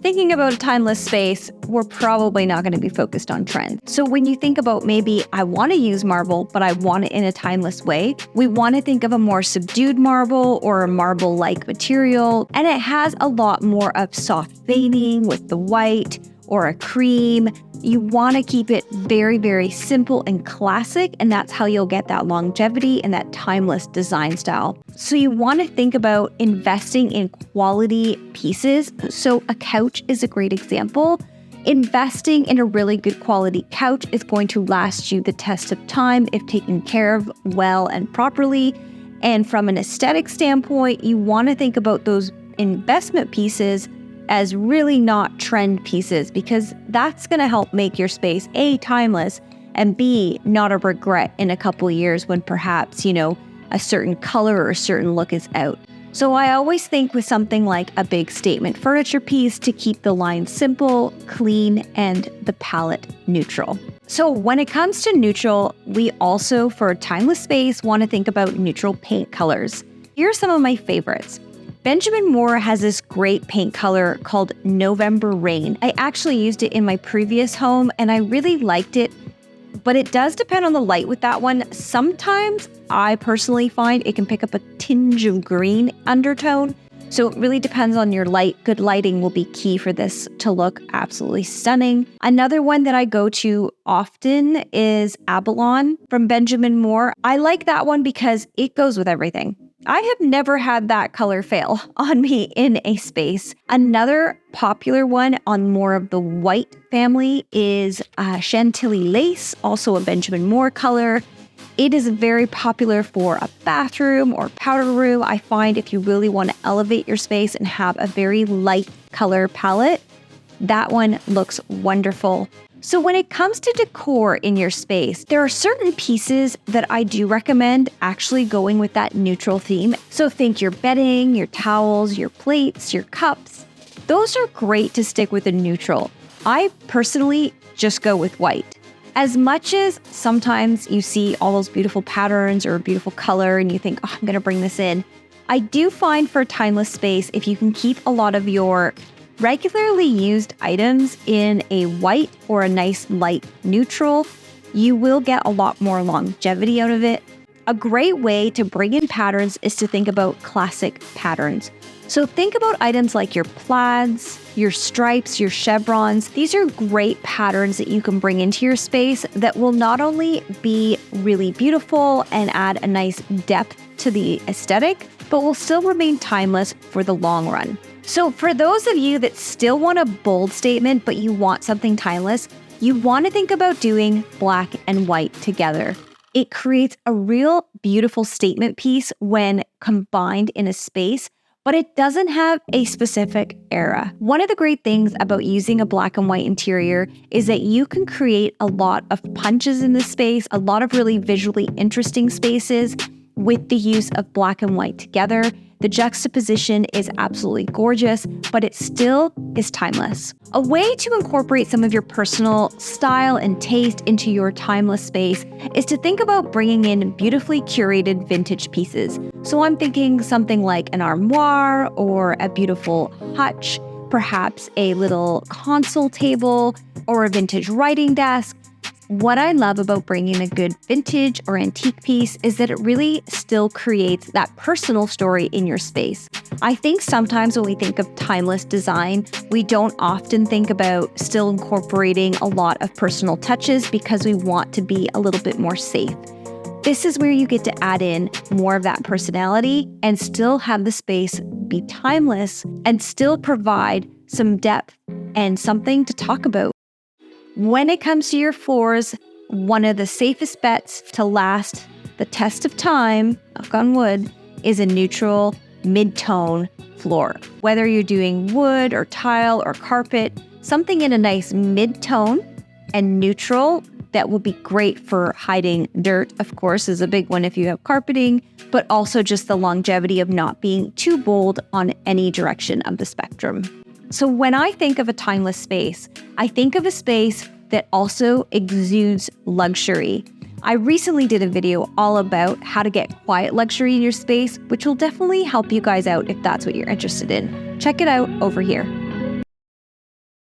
Thinking about a timeless space, we're probably not going to be focused on trend. So when you think about maybe I want to use marble, but I want it in a timeless way, we want to think of a more subdued marble or a marble-like material. And it has a lot more of soft veining with the white or a cream. You want to keep it very, very simple and classic, and that's how you'll get that longevity and that timeless design style. So you want to think about investing in quality pieces. So a couch is a great example. Investing in a really good quality couch is going to last you the test of time if taken care of well and properly. And from an aesthetic standpoint, you want to think about those investment pieces as really not trend pieces, because that's going to help make your space A, timeless, and B, not a regret in a couple of years when perhaps, a certain color or a certain look is out. So I always think with something like a big statement furniture piece to keep the line simple, clean, and the palette neutral. So when it comes to neutral, we also, for a timeless space, want to think about neutral paint colors. Here are some of my favorites. Benjamin Moore has this great paint color called November Rain. I actually used it in my previous home and I really liked it, but it does depend on the light with that one. Sometimes I personally find it can pick up a tinge of green undertone. So it really depends on your light. Good lighting will be key for this to look absolutely stunning. Another one that I go to often is Abalone from Benjamin Moore. I like that one because it goes with everything. I have never had that color fail on me in a space. Another popular one on more of the white family is Chantilly Lace, also a Benjamin Moore color. It is very popular for a bathroom or powder room. I find if you really want to elevate your space and have a very light color palette, that one looks wonderful. So when it comes to decor in your space, there are certain pieces that I do recommend actually going with that neutral theme. So think your bedding, your towels, your plates, your cups. Those are great to stick with a neutral. I personally just go with white. As much as sometimes you see all those beautiful patterns or a beautiful color and you think, oh, I'm going to bring this in, I do find for a timeless space, if you can keep a lot of your regularly used items in a white or a nice light neutral, you will get a lot more longevity out of it. A great way to bring in patterns is to think about classic patterns. So think about items like your plaids, your stripes, your chevrons. These are great patterns that you can bring into your space that will not only be really beautiful and add a nice depth to the aesthetic, but will still remain timeless for the long run. So for those of you that still want a bold statement, but you want something timeless, you want to think about doing black and white together. It creates a real beautiful statement piece when combined in a space, but it doesn't have a specific era. One of the great things about using a black and white interior is that you can create a lot of punches in the space, a lot of really visually interesting spaces with the use of black and white together. The juxtaposition is absolutely gorgeous, but it still is timeless. A way to incorporate some of your personal style and taste into your timeless space is to think about bringing in beautifully curated vintage pieces. So I'm thinking something like an armoire or a beautiful hutch, perhaps a little console table or a vintage writing desk. What I love about bringing a good vintage or antique piece is that it really still creates that personal story in your space. I think sometimes when we think of timeless design, we don't often think about still incorporating a lot of personal touches because we want to be a little bit more safe. This is where you get to add in more of that personality and still have the space be timeless and still provide some depth and something to talk about. When it comes to your floors, one of the safest bets to last the test of time, knock on wood, is a neutral mid-tone floor. Whether you're doing wood or tile or carpet, something in a nice mid-tone and neutral that will be great for hiding dirt, of course, is a big one if you have carpeting, but also just the longevity of not being too bold on any direction of the spectrum. So when I think of a timeless space, I think of a space that also exudes luxury. I recently did a video all about how to get quiet luxury in your space, which will definitely help you guys out if that's what you're interested in. Check it out over here.